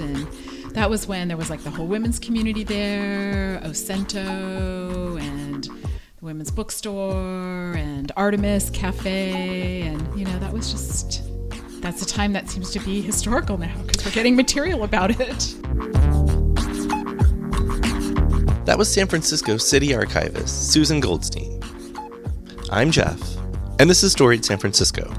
archives, and that was when there was like the whole women's community there, Ocento, and the women's bookstore, and Artemis Cafe, and that's a time that seems to be historical now because we're getting material about it. That was San Francisco City Archivist Susan Goldstein. I'm Jeff, and this is Storied San Francisco.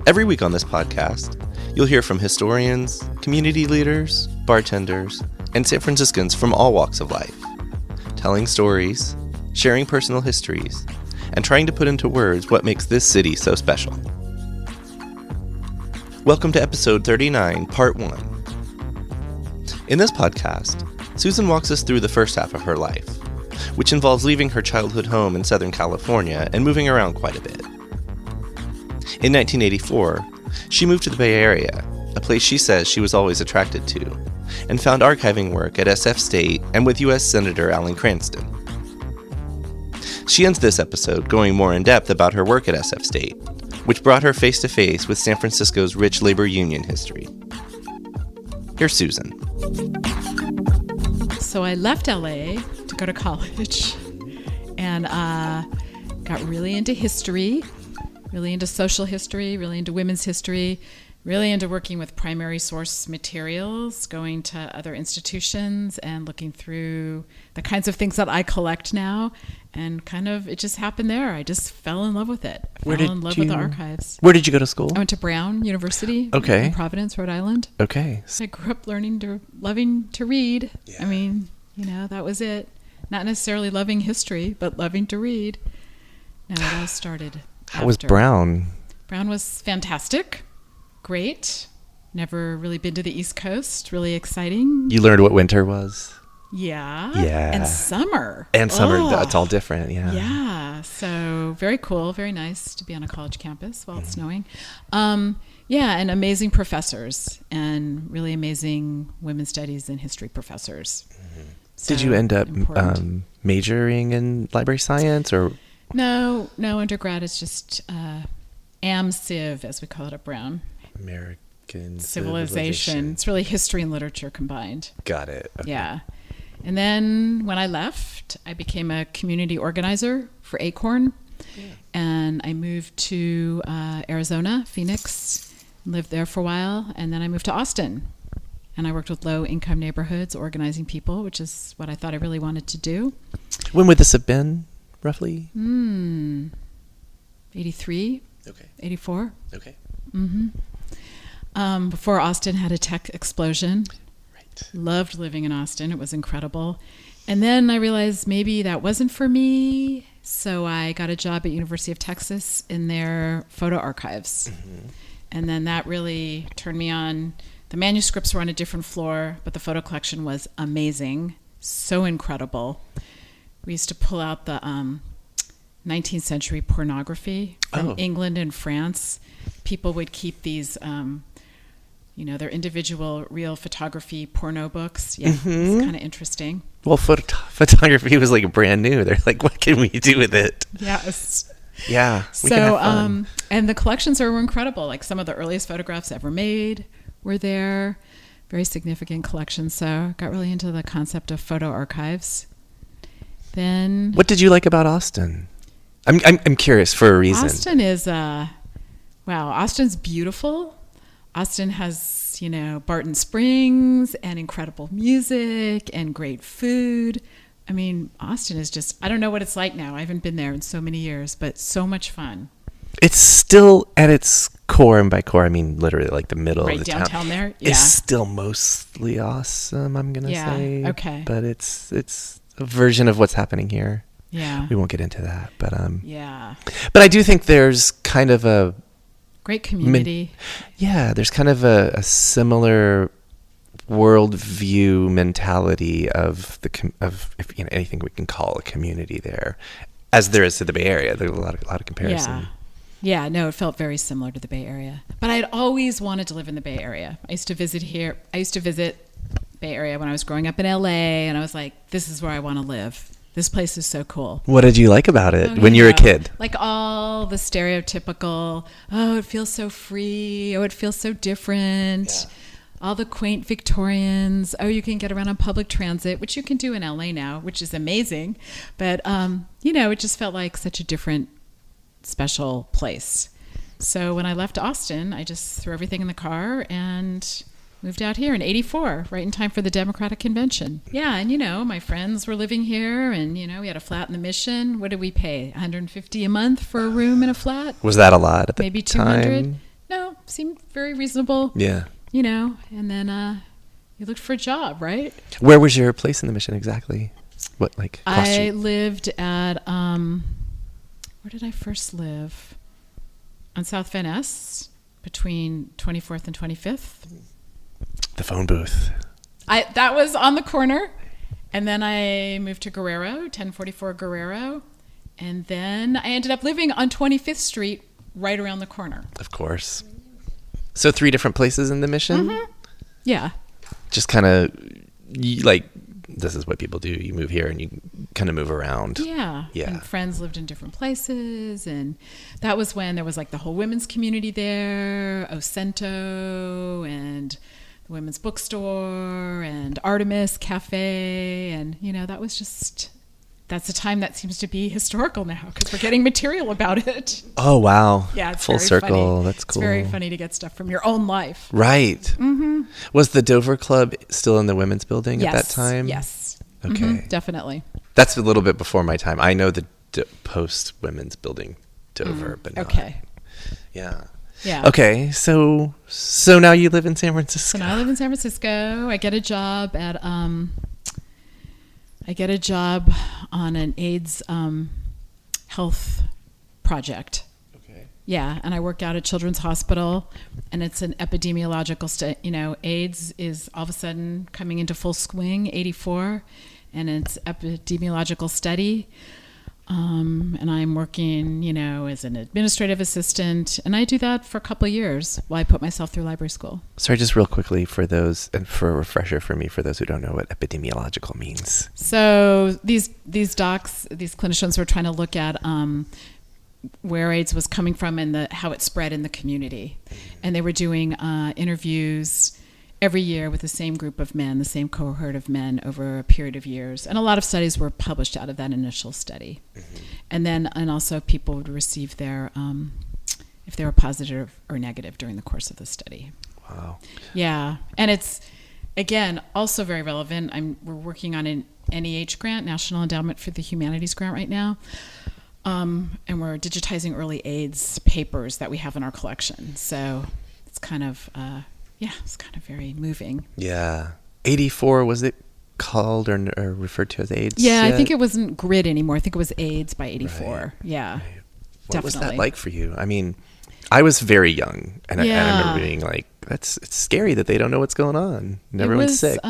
Every week on this podcast, you'll hear from historians, community leaders, bartenders, and San Franciscans from all walks of life, telling stories, sharing personal histories, and trying to put into words what makes this city so special. Welcome to episode 39, part 1. In this podcast, Susan walks us through the first half of her life, which involves leaving her childhood home in Southern California and moving around quite a bit. In 1984, she moved to the Bay Area, a place she says she was always attracted to, and found archiving work at SF State and with U.S. Senator Alan Cranston. She ends this episode going more in depth about her work at SF State, which brought her face to face with San Francisco's rich labor union history. Here's Susan. So I left LA to go to college and got really into history, really into social history, really into women's history, really into working with primary source materials, going to other institutions and looking through the kinds of things that I collect now. And it just happened there. I just fell in love with it. Fell in love with the archives. Where did you go to school? I went to Brown University in Providence, Rhode Island. Okay. I grew up loving to read. Yeah. I mean, that was it. Not necessarily loving history, but loving to read. No, it all started How was Brown? Brown was fantastic. Great. Never really been to the East Coast. Really exciting. You learned what winter was? Yeah. Yeah. And summer. That's all different, yeah. Yeah. So very cool, very nice to be on a college campus while it's snowing. And amazing professors and really amazing women's studies and history professors. Mm-hmm. So did you end up majoring in library science or? No, undergrad is just AmCiv, as we call it at Brown. American Civilization. It's really history and literature combined. Got it. Okay. Yeah. And then when I left, I became a community organizer for Acorn. Yeah. And I moved to Arizona, Phoenix, lived there for a while. And then I moved to Austin. And I worked with low-income neighborhoods, organizing people, which is what I thought I really wanted to do. When would this have been, roughly? 83. Okay. 84. Okay. Mm-hmm. Before Austin had a tech explosion. Right. Loved living in Austin. It was incredible. And then I realized maybe that wasn't for me. So I got a job at University of Texas in their photo archives. Mm-hmm. And then that really turned me on. The manuscripts were on a different floor, but the photo collection was amazing. So incredible. We used to pull out the 19th century pornography from England and France. People would keep these, their individual real photography porno books. Yeah, mm-hmm. It's kind of interesting. Well, photography was like brand new. They're like, what can we do with it? Yes. Yeah. So, and the collections were incredible. Like some of the earliest photographs ever made were there. Very significant collections. So I got really into the concept of photo archives. Then, what did you like about Austin? I'm curious for a reason. Austin is Austin's beautiful. Austin has, Barton Springs and incredible music and great food. I mean, Austin is just, I don't know what it's like now. I haven't been there in so many years, but so much fun. It's still at its core, and by core I mean literally like the middle of the town. Right downtown there? Yeah. It's still mostly awesome, I'm going to say. Okay. But it's a version of what's happening here. Yeah. We won't get into that, but yeah. But I do think there's kind of a great community. There's kind of a similar worldview mentality of anything we can call a community there, as there is to the Bay Area. There's a lot of comparison. Yeah, no, it felt very similar to the Bay Area. But I'd always wanted to live in the Bay Area. I used to visit Bay Area when I was growing up in LA, and I was like, this is where I want to live. This place is so cool. What did you like about it when you were a kid? Like all the stereotypical, it feels so free. Oh, it feels so different. all the quaint Victorians. Oh, you can get around on public transit, which you can do in LA now, which is amazing. But, it just felt like such a different, special place. So when I left Austin, I just threw everything in the car and moved out here in 84, right in time for the Democratic Convention. Yeah, and my friends were living here, and we had a flat in the Mission. What did we pay? $150 a month for a room in a flat? Was that a lot at the Maybe $200? time? No, seemed very reasonable. Yeah. And then you looked for a job, right? Where was your place in the Mission exactly? What, like, cost I you? lived at, where did I first live? On South Van Ness, between 24th and 25th. The phone booth. That was on the corner. And then I moved to Guerrero, 1044 Guerrero. And then I ended up living on 25th Street, right around the corner. Of course. So 3 different places in the Mission? Mm-hmm. Yeah. Just kind of, this is what people do. You move here and you kind of move around. Yeah. And friends lived in different places. And that was when there was like the whole women's community there, Ocento, and the women's bookstore, and Artemis Cafe. And, that was just... That's a time that seems to be historical now because we're getting material about it. Oh, wow. Yeah, it's full very circle. Funny. That's cool. It's very funny to get stuff from your own life. Right. Mm-hmm. Was the Dover Club still in the women's building at that time? Yes. Okay. Mm-hmm, definitely. That's a little bit before my time. I know the post-women's building Dover, but not. Okay. Yeah. Yeah. Okay. So now you live in San Francisco. So now I live in San Francisco. I get a job at... I get a job on an AIDS health project. Okay. Yeah, and I work out at Children's Hospital, and it's an epidemiological study. AIDS is all of a sudden coming into full swing, 84, and it's epidemiological study. And I'm working, as an administrative assistant, and I do that for a couple of years while I put myself through library school. Sorry, just real quickly for those, and for a refresher for me, for those who don't know what epidemiological means. So these docs, these clinicians were trying to look at where AIDS was coming from and how it spread in the community. And they were doing interviews every year with the same group of men, the same cohort of men over a period of years. And a lot of studies were published out of that initial study. Mm-hmm. And also people would receive their, if they were positive or negative during the course of the study. Wow. Yeah. And it's, again, also very relevant. We're working on an NEH grant, National Endowment for the Humanities grant right now. And we're digitizing early AIDS papers that we have in our collection. So it's kind of... it's kind of very moving. Yeah. 84, was it called or referred to as AIDS? Yeah, I think it wasn't GRID anymore. I think it was AIDS by 84. Right. Yeah, right. What definitely. Was that like for you? I mean, I was very young, and I remember being like, it's scary that they don't know what's going on. And everyone's sick.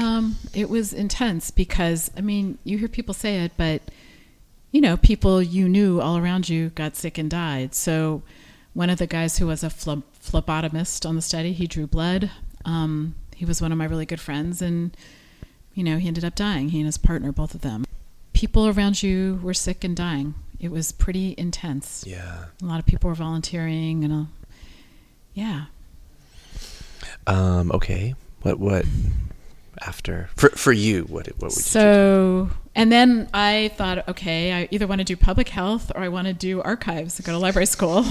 It was intense because, you hear people say it, but, people you knew all around you got sick and died. So one of the guys who was a phlebotomist on the study, he drew blood. He was one of my really good friends, and he ended up dying. He and his partner, both of them. People around you were sick and dying. It was pretty intense. Yeah. A lot of people were volunteering, and yeah. Okay. What after for you? What would you do? And then I thought, okay, I either want to do public health or I want to do archives. I go to library school.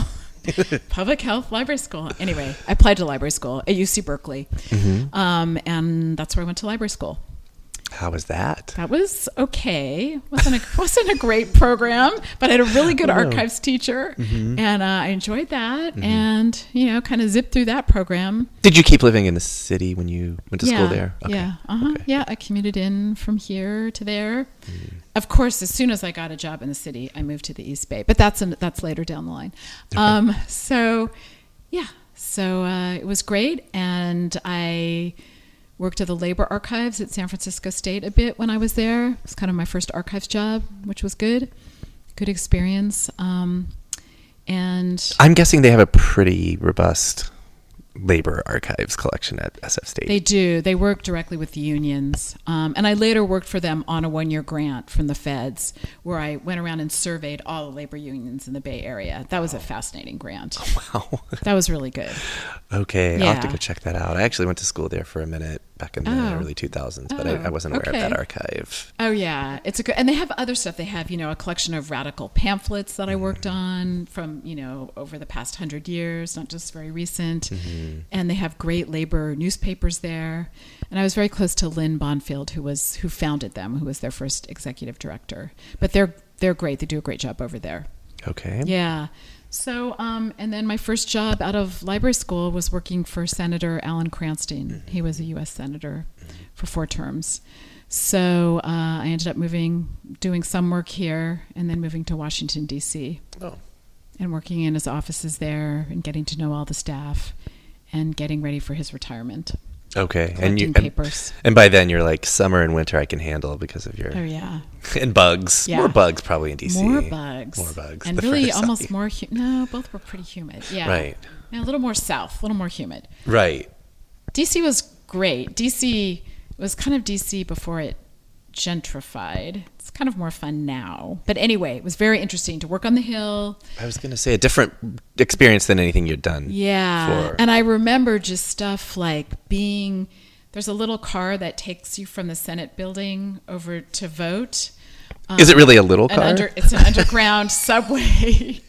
Public health, library school. Anyway, I applied to library school at UC Berkeley. Mm-hmm. And that's where I went to library school. How was that? That was okay. Wasn't a great program, but I had a really good archives teacher, and I enjoyed that, and kind of zipped through that program. Did you keep living in the city when you went to school there? Okay. Yeah, okay. Yeah. I commuted in from here to there. Of course, as soon as I got a job in the city, I moved to the East Bay, but that's later down the line. Okay. So it was great, and I worked at the labor archives at San Francisco State a bit when I was there. It was kind of my first archives job, which was good experience. And I'm guessing they have a pretty robust labor archives collection at SF State. They do. They work directly with the unions. And I later worked for them on a 1-year grant from the feds where I went around and surveyed all the labor unions in the Bay Area. That was a fascinating grant. Wow. That was really good. Okay. Yeah. I'll have to go check that out. I actually went to school there for a minute back in the early 2000s, but I wasn't aware of that archive. Oh, yeah. It's a good, and they have other stuff. They have, a collection of radical pamphlets that I worked on from, over the past 100 years, not just very recent. Mm-hmm. And they have great labor newspapers there. And I was very close to Lynn Bonfield, who founded them, who was their first executive director. But they're great. They do a great job over there. Okay. Yeah. So, and then my first job out of library school was working for Senator Alan Cranston. Mm-hmm. He was a U.S. Senator for 4 terms. So I ended up doing some work here, and then moving to Washington, D.C. Oh. And working in his offices there and getting to know all the staff and getting ready for his retirement. Okay. Papers. And by then you're like, summer and winter I can handle because of your... Oh, yeah. And bugs. Yeah. More bugs probably in DC. More bugs. And really almost more... No, both were pretty humid. Yeah. Right. And a little more south, a little more humid. Right. DC was great. DC was kind of DC before it gentrified. It's kind of more fun now. But anyway, it was very interesting to work on the Hill. I was going to say a different experience than anything you'd done. Yeah. And I remember just stuff like there's a little car that takes you from the Senate building over to vote. Is it really a little car? It's an underground subway.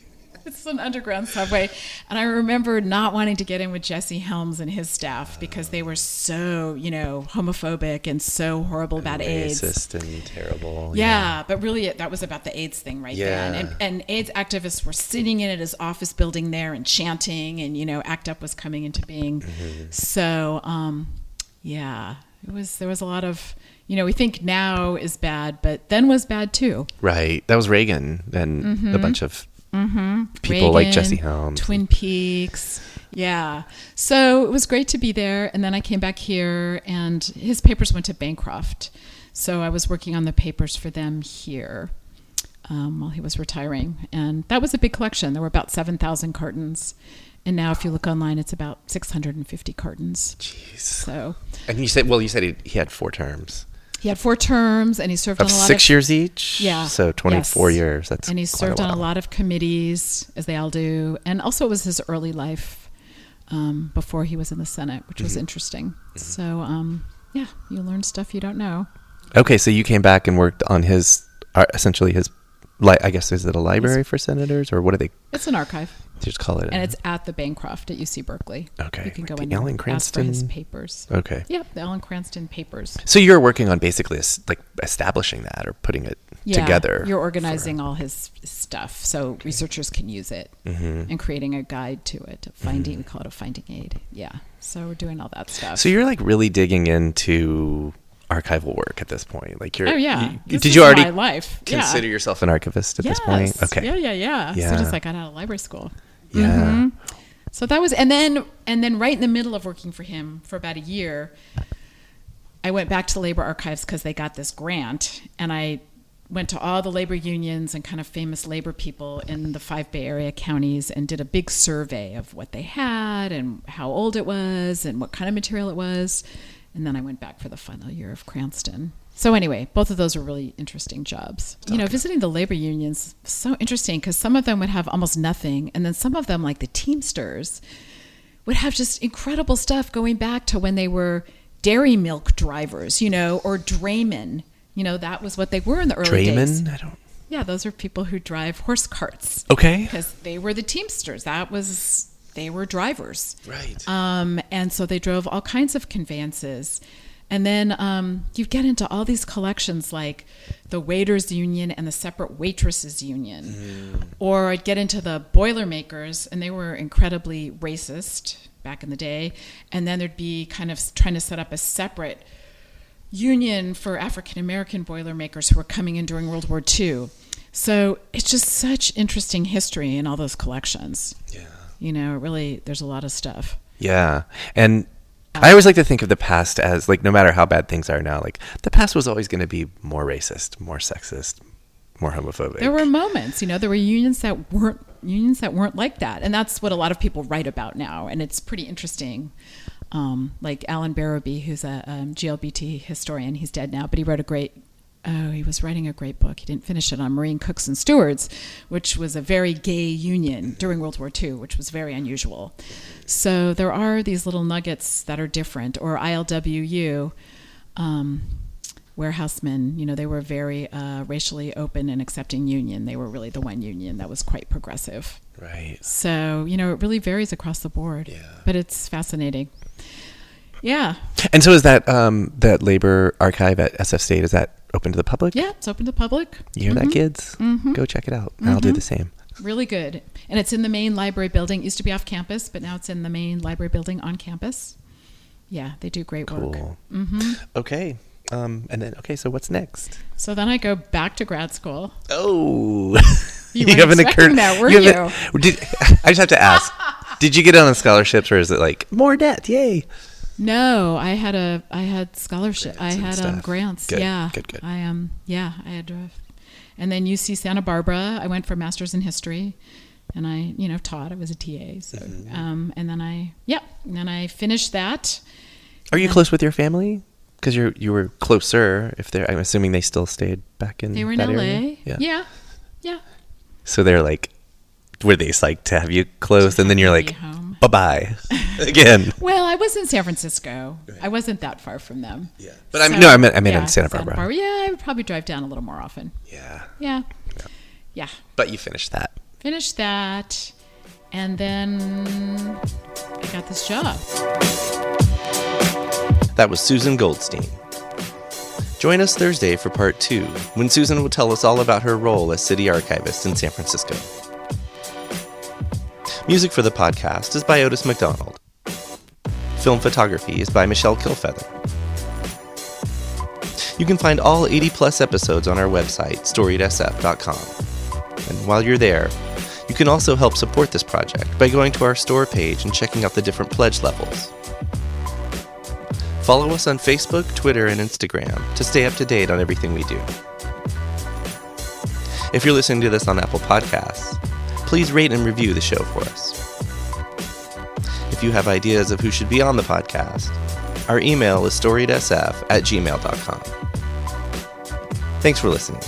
It's an underground subway. And I remember not wanting to get in with Jesse Helms and his staff because they were so, homophobic and so horrible about AIDS. Racist and terrible. Yeah, but really that was about the AIDS thing then. And AIDS activists were sitting in at his office building there and chanting and, ACT UP was coming into being. Mm-hmm. So, there was a lot of, we think now is bad, but then was bad too. Right. That was Reagan and a bunch of people Reagan, like Jesse Helms. Twin Peaks. Yeah. So it was great to be there. And then I came back here and his papers went to Bancroft. So I was working on the papers for them here while he was retiring. And that was a big collection. There were about 7,000 cartons. And now if you look online, it's about 650 cartons. Jeez. So. And you said he had 4 terms. He had 4 terms, and he served on a lot of 6 years each. Yeah, so 24 years. That's and he served on a lot of committees, as they all do, and also it was his early life before he was in the Senate, which was interesting. Mm-hmm. So you learn stuff you don't know. Okay, so you came back and worked on essentially his. I guess, is it a library for senators, or what are they? It's an archive. They just call it. And it's at the Bancroft at UC Berkeley. Okay. You can go the in Alan and Cranston. ask for his papers. Okay. Yeah, the Alan Cranston papers. So you're working on basically establishing that or putting it together. You're organizing all his stuff so researchers can use it and creating a guide to it. We call it a finding aid. Yeah. So we're doing all that stuff. So you're really digging into archival work at this point. Did you already my life. Consider yourself an archivist at this point? Okay. Yeah. As soon as I got out of library school. Yeah. Mm-hmm. So that was, and then right in the middle of working for him for about a year, I went back to labor archives because they got this grant, and I went to all the labor unions and kind of famous labor people in the 5 Bay Area counties and did a big survey of what they had and how old it was and what kind of material it was. And then I went back for the final year of Cranston. So anyway, both of those were really interesting jobs. Visiting the labor unions was so interesting because some of them would have almost nothing. And then some of them, like the Teamsters, would have just incredible stuff going back to when they were dairy milk drivers, or draymen. That was what they were in the early days. Draymen? Yeah, those are people who drive horse carts. Okay. Because they were the Teamsters. They were drivers. Right. And so they drove all kinds of conveyances. And then you get into all these collections like the Waiters Union and the Separate Waitresses Union. Or I'd get into the Boilermakers, and they were incredibly racist back in the day. And then there'd be kind of trying to set up a separate union for African-American Boilermakers who were coming in during World War II. So it's just such interesting history in all those collections. Yeah. Really, there's a lot of stuff. Yeah. And I always like to think of the past as no matter how bad things are now, the past was always going to be more racist, more sexist, more homophobic. There were moments, there were unions that weren't unions that weren't like that. And that's what a lot of people write about now. And it's pretty interesting. Like Alan Barrowby, who's a GLBT historian. He's dead now, but he wrote he was writing a great book. He didn't finish it, on Marine Cooks and Stewards, which was a very gay union during World War II, which was very unusual. So there are these little nuggets that are different. Or ILWU, warehousemen, they were very racially open and accepting union. They were really the one union that was quite progressive. Right. So, it really varies across the board. Yeah. But it's fascinating. Yeah. And so is that that labor archive at SF State, is that open to the public? Yeah, it's open to the public. You hear that, kids? Mm-hmm. Go check it out. And I'll do the same. Really good. And it's in the main library building. It used to be off campus, but now it's in the main library building on campus. Yeah, they do great work. Cool. Mm-hmm. Okay. And then, so what's next? So then I go back to grad school. Oh. You weren't expecting that, were you? I just have to ask, did you get on scholarships, or is it like more debt? Yay. No, I had scholarship. I had grants. Good, yeah. Good. I had, and then UC Santa Barbara. I went for master's in history, and I, taught. I was a TA. So, and then I finished that. Are you close with your family? Because you were closer. I'm assuming they still stayed back in. They were in that LA. area? Yeah. So they're like, were they psyched to have you close, and then you're like, bye-bye again? Well, I was in San Francisco. Right. I wasn't that far from them. Yeah, but I meant in Santa Barbara. Yeah, I would probably drive down a little more often. Yeah. But you finished that. And then I got this job. That was Susan Goldstein. Join us Thursday for part 2, when Susan will tell us all about her role as city archivist in San Francisco. Music for the podcast is by Otis McDonald. Film photography is by Michelle Kilfeather. You can find all 80-plus episodes on our website, storiedsf.com. And while you're there, you can also help support this project by going to our store page and checking out the different pledge levels. Follow us on Facebook, Twitter, and Instagram to stay up to date on everything we do. If you're listening to this on Apple Podcasts, please rate and review the show for us. If you have ideas of who should be on the podcast, our email is storiedsf@gmail.com. Thanks for listening.